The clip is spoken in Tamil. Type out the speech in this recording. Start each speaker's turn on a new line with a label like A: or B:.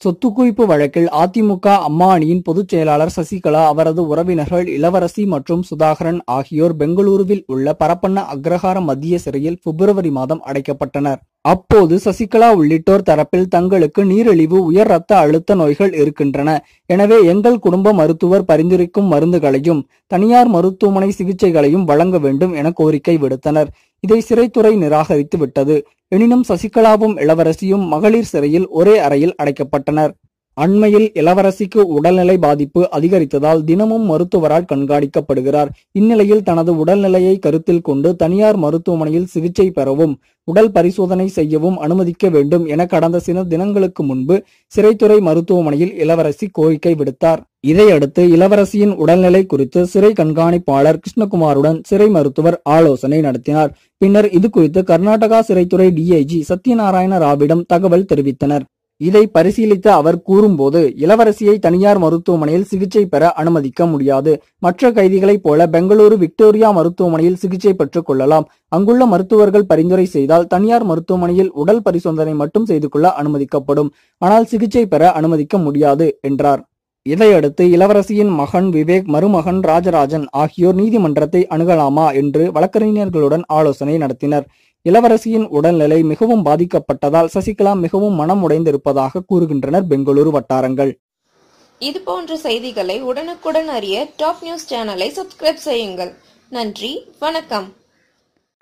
A: சொத்து குவிப்பு வழக்கில் அதிமுக அம்மா அணியின் பொதுச் செயலாளர் சசிகலா, அவரது உறவினர்கள் இளவரசி மற்றும் சுதாகரன் ஆகியோர் பெங்களூருவில் உள்ள பரப்பன அக்ரஹார மத்திய சிறையில் பிப்ரவரி மாதம் அடைக்கப்பட்டனர். அப்போது சசிகலா உள்ளிட்டோர் தரப்பில் தங்களுக்கு நீரிழிவு, உயர் இரத்த அழுத்த நோய்கள் இருக்கின்றன. எனவே எங்கள் குடும்ப மருத்துவர் பரிந்துரைக்கும் மருந்துகளையும் தனியார் மருத்துவமனை சிகிச்சைகளையும் வழங்க வேண்டும் என கோரிக்கை விடுத்தனர். இதை சிறைத்துறை நிராகரித்து விட்டது. எனினும் சசிகலாவும் இளவரசியும் மகளிர் சிறையில் ஒரே அறையில் அடைக்கப்பட்டனர். அண்மையில் இளவரசிக்கு உடல்நிலை பாதிப்பு அதிகரித்ததால் தினமும் மருத்துவரால் கண்காணிக்கப்படுகிறார். இந்நிலையில் தனது உடல்நிலையை கருத்தில் கொண்டு தனியார் மருத்துவமனையில் சிகிச்சை பெறவும் உடல் பரிசோதனை செய்யவும் அனுமதிக்க வேண்டும் என கடந்த சில தினங்களுக்கு முன்பு சிறைத்துறை மருத்துவமனையில் இளவரசி கோரிக்கை விடுத்தார். இதையடுத்து இளவரசியின் உடல்நிலை குறித்து சிறை கண்காணிப்பாளர் கிருஷ்ணகுமாருடன் சிறை மருத்துவர் ஆலோசனை நடத்தினார். பின்னர் இது குறித்து கர்நாடகா சிறைத்துறை டிஐஜி சத்யநாராயண ராவிடம் தகவல் தெரிவித்தனர். இதை பரிசீலித்த அவர் கூறும்போது, இளவரசியை தனியார் மருத்துவமனையில் சிகிச்சை பெற அனுமதிக்க முடியாது. மற்ற கைதிகளைப் போல பெங்களூரு விக்டோரியா மருத்துவமனையில் சிகிச்சை பெற்றுக் கொள்ளலாம். அங்குள்ள மருத்துவர்கள் பரிந்துரை செய்தால் தனியார் மருத்துவமனையில் உடல் பரிசோதனை மட்டும் செய்து கொள்ள அனுமதிக்கப்படும். ஆனால் சிகிச்சை பெற அனுமதிக்க முடியாது என்றார். இதையடுத்து இளவரசியின் மகன் விவேக், மருமகன் ராஜராஜன் ஆகியோர் நீதிமன்றத்தை அணுகலாமா என்று வழக்கறிஞர்களுடன் ஆலோசனை நடத்தினர். இளவரசியின் உடல்நிலை மிகவும் பாதிக்கப்பட்டதால் சசிகலா மிகவும் மனம் உடைந்திருப்பதாக கூறுகின்றனர் பெங்களூரு வட்டாரங்கள்.
B: இது போன்ற செய்திகளை உடனுக்குடன் அறிய டாப் நியூஸ் சேனலை சப்ஸ்கிரைப் செய்யுங்கள். நன்றி, வணக்கம்.